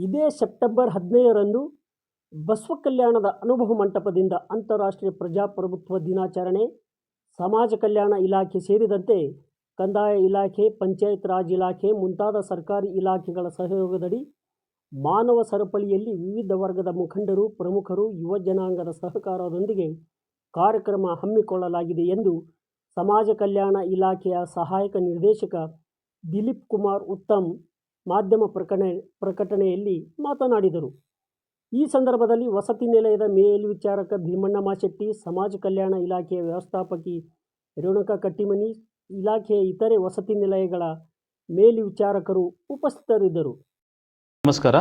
ಇದೇ ಸೆಪ್ಟೆಂಬರ್ 15ರಂದು ಬಸವ ಕಲ್ಯಾಣದ ಅನುಭವ ಮಂಟಪದಿಂದ ಅಂತಾರಾಷ್ಟ್ರೀಯ ಪ್ರಜಾಪ್ರಭುತ್ವ ದಿನಾಚರಣೆ ಸಮಾಜ ಕಲ್ಯಾಣ ಇಲಾಖೆ ಸೇರಿದಂತೆ ಕಂದಾಯ ಇಲಾಖೆ, ಪಂಚಾಯತ್ ರಾಜ್ ಇಲಾಖೆ ಮುಂತಾದ ಸರ್ಕಾರಿ ಇಲಾಖೆಗಳ ಸಹಯೋಗದಡಿ ಮಾನವ ಸರಪಳಿಯಲ್ಲಿ ವಿವಿಧ ವರ್ಗದ ಮುಖಂಡರು, ಪ್ರಮುಖರು, ಯುವ ಜನಾಂಗದ ಸಹಕಾರದೊಂದಿಗೆ ಕಾರ್ಯಕ್ರಮ ಹಮ್ಮಿಕೊಳ್ಳಲಾಗಿದೆ ಎಂದು ಸಮಾಜ ಕಲ್ಯಾಣ ಇಲಾಖೆಯ ಸಹಾಯಕ ನಿರ್ದೇಶಕ ದಿಲೀಪ್ ಕುಮಾರ್ ಉತ್ತಮ್ ಮಾಧ್ಯಮ ಪ್ರಕಟಣೆಯಲ್ಲಿ ಮಾತನಾಡಿದರು. ಈ ಸಂದರ್ಭದಲ್ಲಿ ವಸತಿ ನಿಲಯದ ಮೇಲ್ವಿಚಾರಕ ಭೀಮಣ್ಣ ಮಾಶೆಟ್ಟಿ, ಸಮಾಜ ಕಲ್ಯಾಣ ಇಲಾಖೆಯ ವ್ಯವಸ್ಥಾಪಕಿ ರೇಣುಕಾ ಕಟ್ಟಿಮನಿ, ಇಲಾಖೆಯ ಇತರೆ ವಸತಿ ನಿಲಯಗಳ ಮೇಲ್ವಿಚಾರಕರು ಉಪಸ್ಥಿತರಿದ್ದರು. ನಮಸ್ಕಾರ.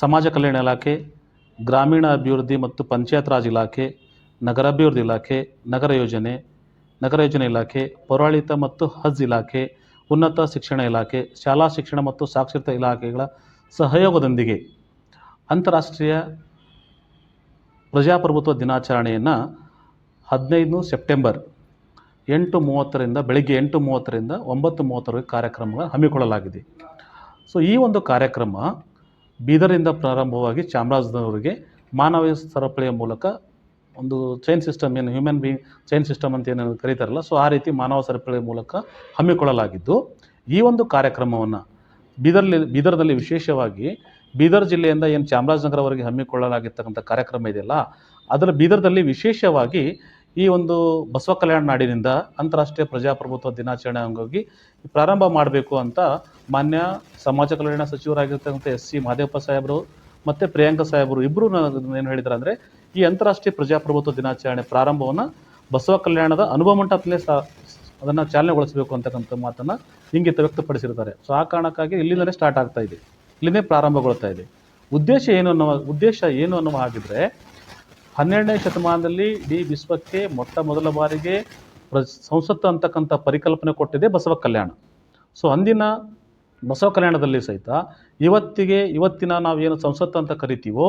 ಸಮಾಜ ಕಲ್ಯಾಣ ಇಲಾಖೆ, ಗ್ರಾಮೀಣ ಅಭಿವೃದ್ಧಿ ಮತ್ತು ಪಂಚಾಯತ್ ರಾಜ್ ಇಲಾಖೆ, ನಗರಾಭಿವೃದ್ಧಿ ಇಲಾಖೆ, ನಗರ ಯೋಜನೆ ಇಲಾಖೆ, ಪೌರಾಡಳಿತ ಮತ್ತು ಹಜ್ ಇಲಾಖೆ, ಉನ್ನತ ಶಿಕ್ಷಣ ಇಲಾಖೆ, ಶಾಲಾ ಶಿಕ್ಷಣ ಮತ್ತು ಸಾಕ್ಷರತಾ ಇಲಾಖೆಗಳ ಸಹಯೋಗದೊಂದಿಗೆ ಅಂತಾರಾಷ್ಟ್ರೀಯ ಪ್ರಜಾಪ್ರಭುತ್ವ ದಿನಾಚರಣೆಯನ್ನು 15 ಸೆಪ್ಟೆಂಬರ್ 8:30ರಿಂದ ಬೆಳಗ್ಗೆ 8:30ರಿಂದ 9:30 ಕಾರ್ಯಕ್ರಮ ಹಮ್ಮಿಕೊಳ್ಳಲಾಗಿದೆ. ಸೊ ಈ ಒಂದು ಕಾರ್ಯಕ್ರಮ ಬೀದರಿಂದ ಪ್ರಾರಂಭವಾಗಿ ಚಾಮರಾಜನಗರವರೆಗೆ ಮಾನವ ಸರಪಳಿಯ ಮೂಲಕ ಒಂದು ಚೈನ್ ಸಿಸ್ಟಮ್, ಏನು ಹ್ಯೂಮನ್ ಬೀಯಿಂಗ್ ಚೈನ್ ಸಿಸ್ಟಮ್ ಅಂತ ಏನು ಕರೀತಾರಲ್ಲ, ಸೊ ಆ ರೀತಿ ಮಾನವ ಸರಪಳಿಯ ಮೂಲಕ ಹಮ್ಮಿಕೊಳ್ಳಲಾಗಿದ್ದು, ಈ ಒಂದು ಕಾರ್ಯಕ್ರಮವನ್ನು ಬೀದರ್ನಲ್ಲಿ ವಿಶೇಷವಾಗಿ ಬೀದರ್ ಜಿಲ್ಲೆಯಿಂದ ಏನು ಚಾಮರಾಜನಗರವರೆಗೆ ಹಮ್ಮಿಕೊಳ್ಳಲಾಗಿರ್ತಕ್ಕಂಥ ಕಾರ್ಯಕ್ರಮ ಇದೆಯಲ್ಲ, ಅದರ ಬೀದರ್ದಲ್ಲಿ ವಿಶೇಷವಾಗಿ ಈ ಒಂದು ಬಸವ ಕಲ್ಯಾಣ ನಾಡಿನಿಂದ ಅಂತಾರಾಷ್ಟ್ರೀಯ ಪ್ರಜಾಪ್ರಭುತ್ವ ದಿನಾಚರಣೆ ಅಂಗವಾಗಿ ಪ್ರಾರಂಭ ಮಾಡಬೇಕು ಅಂತ ಮಾನ್ಯ ಸಮಾಜ ಕಲ್ಯಾಣ ಸಚಿವರಾಗಿರ್ತಕ್ಕಂಥ ಎಸ್.ಸಿ. ಮಹದೇವಪ್ಪ ಸಾಹೇಬರು ಮತ್ತು ಪ್ರಿಯಾಂಕ ಸಾಹೇಬರು ಇಬ್ಬರು ಏನು ಹೇಳಿದ್ದಾರೆ ಅಂದರೆ, ಈ ಅಂತಾರಾಷ್ಟ್ರೀಯ ಪ್ರಜಾಪ್ರಭುತ್ವ ದಿನಾಚರಣೆ ಪ್ರಾರಂಭವನ್ನು ಬಸವ ಕಲ್ಯಾಣದ ಅನುಭವ ಮಂಟಪದಲ್ಲೇ ಅದನ್ನು ಚಾಲನೆಗೊಳಿಸಬೇಕು ಅಂತಕ್ಕಂಥ ಮಾತನ್ನು ಇಂಗಿತ ವ್ಯಕ್ತಪಡಿಸಿರ್ತಾರೆ. ಸೊ ಆ ಕಾರಣಕ್ಕಾಗಿ ಇಲ್ಲಿಂದಲೇ ಸ್ಟಾರ್ಟ್ ಆಗ್ತಾ ಇದೆ, ಇಲ್ಲಿಂದೇ ಪ್ರಾರಂಭಗೊಳ್ತಾ ಇದೆ. ಉದ್ದೇಶ ಏನು ಅನ್ನುವ ಹಾಗಿದ್ರೆ, 12ನೇ ಶತಮಾನದಲ್ಲಿ ಇಡೀ ವಿಶ್ವಕ್ಕೆ ಮೊಟ್ಟ ಮೊದಲ ಬಾರಿಗೆ ಸಂಸತ್ತು ಅಂತಕ್ಕಂಥ ಪರಿಕಲ್ಪನೆ ಕೊಟ್ಟಿದೆ ಬಸವ ಕಲ್ಯಾಣ. ಸೊ ಅಂದಿನ ಬಸವ ಕಲ್ಯಾಣದಲ್ಲಿ ಸಹಿತ ಇವತ್ತಿನ ನಾವೇನು ಸಂಸತ್ತು ಅಂತ ಕರಿತೀವೋ,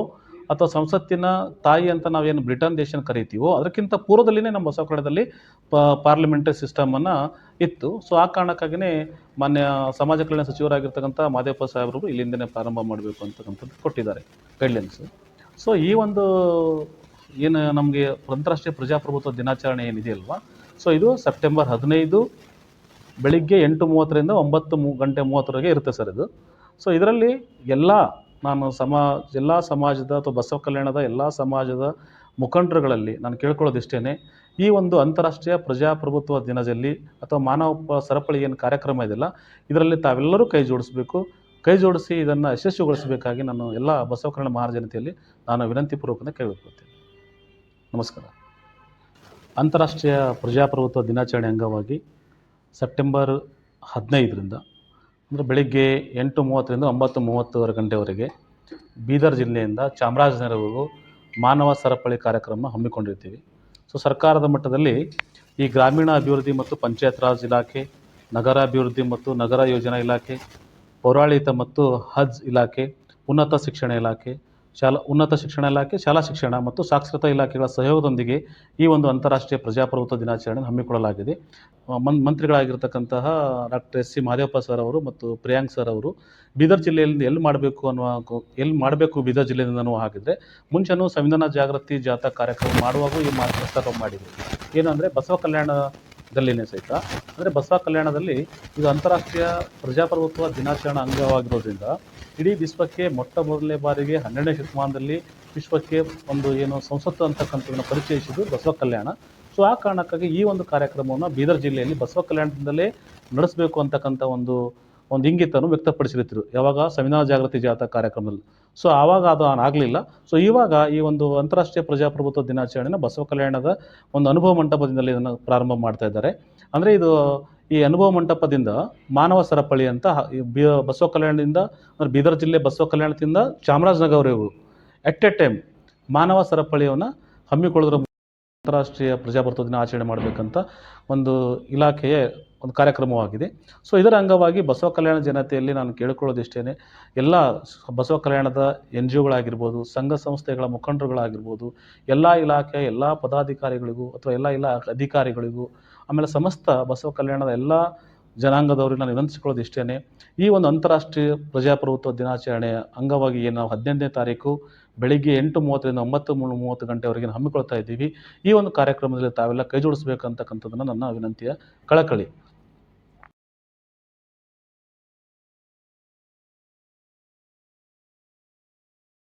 ಅಥವಾ ಸಂಸತ್ತಿನ ತಾಯಿ ಅಂತ ನಾವೇನು ಬ್ರಿಟನ್ ದೇಶನ ಕರಿತೀವೋ, ಅದಕ್ಕಿಂತ ಪೂರ್ವದಲ್ಲಿನೇ ನಮ್ಮ ಬಸವ ಕಲ್ಯಾಣದಲ್ಲಿ ಪಾರ್ಲಿಮೆಂಟರಿ ಸಿಸ್ಟಮನ್ನು ಇತ್ತು. ಸೊ ಆ ಕಾರಣಕ್ಕಾಗಿಯೇ ಮಾನ್ಯ ಸಮಾಜ ಕಲ್ಯಾಣ ಸಚಿವರಾಗಿರ್ತಕ್ಕಂಥ ಮಹದೇವಪ್ಪ ಸಾಹೇಬರು ಇಲ್ಲಿಂದನೇ ಪ್ರಾರಂಭ ಮಾಡಬೇಕು ಅಂತಕ್ಕಂಥದ್ದು ಕೊಟ್ಟಿದ್ದಾರೆ ಗೈಡ್ಲೈನ್ಸು. ಸೊ ಈ ಒಂದು ಏನು ನಮಗೆ ಅಂತಾರಾಷ್ಟ್ರೀಯ ಪ್ರಜಾಪ್ರಭುತ್ವ ದಿನಾಚರಣೆ ಏನಿದೆಯಲ್ವಾ, ಸೊ ಇದು ಸೆಪ್ಟೆಂಬರ್ 15 ಬೆಳಿಗ್ಗೆ 8:30ರಿಂದ 9:30 ಇರುತ್ತೆ ಸರ್ ಇದು. ಸೊ ಇದರಲ್ಲಿ ಎಲ್ಲ ಸಮಾಜದ ಅಥವಾ ಬಸವ ಕಲ್ಯಾಣದ ಎಲ್ಲ ಸಮಾಜದ ಮುಖಂಡರುಗಳಲ್ಲಿ ನಾನು ಕೇಳ್ಕೊಳ್ಳೋದಿಷ್ಟೇ, ಈ ಒಂದು ಅಂತಾರಾಷ್ಟ್ರೀಯ ಪ್ರಜಾಪ್ರಭುತ್ವ ದಿನದಲ್ಲಿ ಅಥವಾ ಮಾನವ ಸರಪಳಿ ಏನು ಕಾರ್ಯಕ್ರಮ ಇದೆಯಲ್ಲ, ಇದರಲ್ಲಿ ತಾವೆಲ್ಲರೂ ಕೈ ಜೋಡಿಸಿ ಇದನ್ನು ಯಶಸ್ವಿಗೊಳಿಸಬೇಕಾಗಿ ನಾನು ಎಲ್ಲ ಬಸವ ಕಲ್ಯಾಣ ಮಹಾಜನತೆಯಲ್ಲಿ ನಾನು ವಿನಂತಿಪೂರ್ವಕವಾಗಿ ಕೇಳಿಕೊಳ್ತೇನೆ. ನಮಸ್ಕಾರ. ಅಂತಾರಾಷ್ಟ್ರೀಯ ಪ್ರಜಾಪ್ರಭುತ್ವ ದಿನಾಚರಣೆ ಅಂಗವಾಗಿ ಸೆಪ್ಟೆಂಬರ್ 15ರಿಂದ ಅಂದರೆ ಬೆಳಿಗ್ಗೆ 8:30ರಿಂದ 9:30 ಗಂಟೆವರೆಗೆ ಬೀದರ್ ಜಿಲ್ಲೆಯಿಂದ ಚಾಮರಾಜನಗರವರೆಗೂ ಮಾನವ ಸರಪಳಿ ಕಾರ್ಯಕ್ರಮ ಹಮ್ಮಿಕೊಂಡಿರ್ತೀವಿ. ಸೊ ಸರ್ಕಾರದ ಮಟ್ಟದಲ್ಲಿ ಈ ಗ್ರಾಮೀಣ ಅಭಿವೃದ್ಧಿ ಮತ್ತು ಪಂಚಾಯತ್ ರಾಜ್ ಇಲಾಖೆ, ನಗರಾಭಿವೃದ್ಧಿ ಮತ್ತು ನಗರ ಯೋಜನಾ ಇಲಾಖೆ, ಪೌರಾಡಳಿತ ಮತ್ತು ಹಜ್ ಇಲಾಖೆ, ಉನ್ನತ ಶಿಕ್ಷಣ ಇಲಾಖೆ, ಶಾಲಾ ಶಿಕ್ಷಣ ಮತ್ತು ಸಾಕ್ಷರತಾ ಇಲಾಖೆಗಳ ಸಹಯೋಗದೊಂದಿಗೆ ಈ ಒಂದು ಅಂತಾರಾಷ್ಟ್ರೀಯ ಪ್ರಜಾಪ್ರಭುತ್ವ ದಿನಾಚರಣೆ ಹಮ್ಮಿಕೊಳ್ಳಲಾಗಿದೆ. ಮಂತ್ರಿಗಳಾಗಿರ್ತಕ್ಕಂತಹ ಡಾಕ್ಟರ್ ಎಸ್.ಸಿ. ಮಹದೇವಪ್ಪ ಸರ್ ಅವರು ಮತ್ತು ಪ್ರಿಯಾಂಕ್ ಸರ್ ಅವರು ಬೀದರ್ ಜಿಲ್ಲೆಯಲ್ಲಿ ಎಲ್ಲಿ ಮಾಡಬೇಕು ಬೀದರ್ ಜಿಲ್ಲೆಯಿಂದ ಅನ್ನುವ ಹಾಗಿದ್ರೆ, ಮುಂಚೆನೂ ಸಂವಿಧಾನ ಜಾಗೃತಿ ಜಾಥಾ ಕಾರ್ಯಕ್ರಮ ಮಾಡುವಾಗ ಈ ಪ್ರಸ್ತಾಪ ಮಾಡಿದರು. ಏನಂದರೆ ಬಸವ ಕಲ್ಯಾಣದಲ್ಲಿನೇ ಸಹಿತ, ಅಂದರೆ ಬಸವ ಕಲ್ಯಾಣದಲ್ಲಿ ಇದು ಅಂತಾರಾಷ್ಟ್ರೀಯ ಪ್ರಜಾಪ್ರಭುತ್ವ ದಿನಾಚರಣೆ ಅಂಗವಾಗಿರೋದ್ರಿಂದ ಇಡೀ ವಿಶ್ವಕ್ಕೆ ಮೊಟ್ಟ ಮೊದಲನೇ ಬಾರಿಗೆ 12ನೇ ಶತಮಾನದಲ್ಲಿ ವಿಶ್ವಕ್ಕೆ ಒಂದು ಏನು ಸಂಸತ್ತು ಅಂತಕ್ಕಂಥದ್ದನ್ನು ಪರಿಚಯಿಸಿದ್ದು ಬಸವ ಕಲ್ಯಾಣ. ಸೊ ಆ ಕಾರಣಕ್ಕಾಗಿ ಈ ಒಂದು ಕಾರ್ಯಕ್ರಮವನ್ನು ಬೀದರ್ ಜಿಲ್ಲೆಯಲ್ಲಿ ಬಸವ ಕಲ್ಯಾಣದಿಂದಲೇ ನಡೆಸಬೇಕು ಅಂತಕ್ಕಂಥ ಒಂದು ಇಂಗಿತವನ್ನು ವ್ಯಕ್ತಪಡಿಸಿರ್ತಿರು, ಯಾವಾಗ ಸಂವಿಧಾನ ಜಾಗೃತಿ ಜಾಥಾ ಕಾರ್ಯಕ್ರಮದಲ್ಲಿ. ಸೊ ಆವಾಗ ಅದು ಆಗಲಿಲ್ಲ. ಸೊ ಇವಾಗ ಈ ಒಂದು ಅಂತಾರಾಷ್ಟ್ರೀಯ ಪ್ರಜಾಪ್ರಭುತ್ವ ದಿನಾಚರಣೆನ ಬಸವ ಕಲ್ಯಾಣದ ಒಂದು ಅನುಭವ ಮಂಟಪದಿಂದಲೇ ಇದನ್ನು ಪ್ರಾರಂಭ ಮಾಡ್ತಾ ಇದ್ದಾರೆ. ಅಂದರೆ ಇದು ಈ ಅನುಭವ ಮಂಟಪದಿಂದ ಮಾನವ ಸರಪಳಿ ಅಂತ ಬಸವ ಕಲ್ಯಾಣದಿಂದ ಅಂದರೆ ಬೀದರ್ ಜಿಲ್ಲೆ ಬಸವ ಕಲ್ಯಾಣದಿಂದ ಚಾಮರಾಜನಗರವರೆಗೂ ಎಟ್ ಎ ಟೈಮ್ ಮಾನವ ಸರಪಳಿಯನ್ನು ಹಮ್ಮಿಕೊಳ್ಳೋದ್ರ ಅಂತಾರಾಷ್ಟ್ರೀಯ ಪ್ರಜಾಪ್ರಭುತ್ವ ದಿನ ಆಚರಣೆ ಮಾಡಬೇಕಂತ ಒಂದು ಇಲಾಖೆಯ ಒಂದು ಕಾರ್ಯಕ್ರಮವಾಗಿದೆ. ಸೊ ಇದರ ಅಂಗವಾಗಿ ಬಸವ ಕಲ್ಯಾಣ ಜನತೆಯಲ್ಲಿ ನಾನು ಕೇಳಿಕೊಳ್ಳೋದಿಷ್ಟೇ, ಎಲ್ಲ ಬಸವ ಕಲ್ಯಾಣದ NGOಗಳಾಗಿರ್ಬೋದು, ಸಂಘ ಸಂಸ್ಥೆಗಳ ಮುಖಂಡರುಗಳಾಗಿರ್ಬೋದು, ಎಲ್ಲ ಇಲಾಖೆಯ ಎಲ್ಲ ಪದಾಧಿಕಾರಿಗಳಿಗೂ ಅಥವಾ ಎಲ್ಲ ಅಧಿಕಾರಿಗಳಿಗೂ, ಆಮೇಲೆ ಸಮಸ್ತ ಬಸವ ಕಲ್ಯಾಣದ ಎಲ್ಲ ಜನಾಂಗದವ್ರಿಗೆ ನಾನು ವಿನಂತಿಸಿಕೊಳ್ಳೋದು ಇಷ್ಟೇ, ಈ ಒಂದು ಅಂತಾರಾಷ್ಟ್ರೀಯ ಪ್ರಜಾಪ್ರಭುತ್ವ ದಿನಾಚರಣೆಯ ಅಂಗವಾಗಿ ಏನು ನಾವು 18ನೇ ತಾರೀಕು ಬೆಳಿಗ್ಗೆ 8:30ರಿಂದ 9:30 ಗಂಟೆವರೆಗೆ ಹಮ್ಮಿಕೊಳ್ತಾ ಇದ್ದೀವಿ. ಈ ಒಂದು ಕಾರ್ಯಕ್ರಮದಲ್ಲಿ ತಾವೆಲ್ಲ ಕೈ ಜೋಡಿಸಬೇಕಂತಕ್ಕಂಥದ್ದನ್ನು ನನ್ನ ವಿನಂತಿಯ ಕಳಕಳಿ.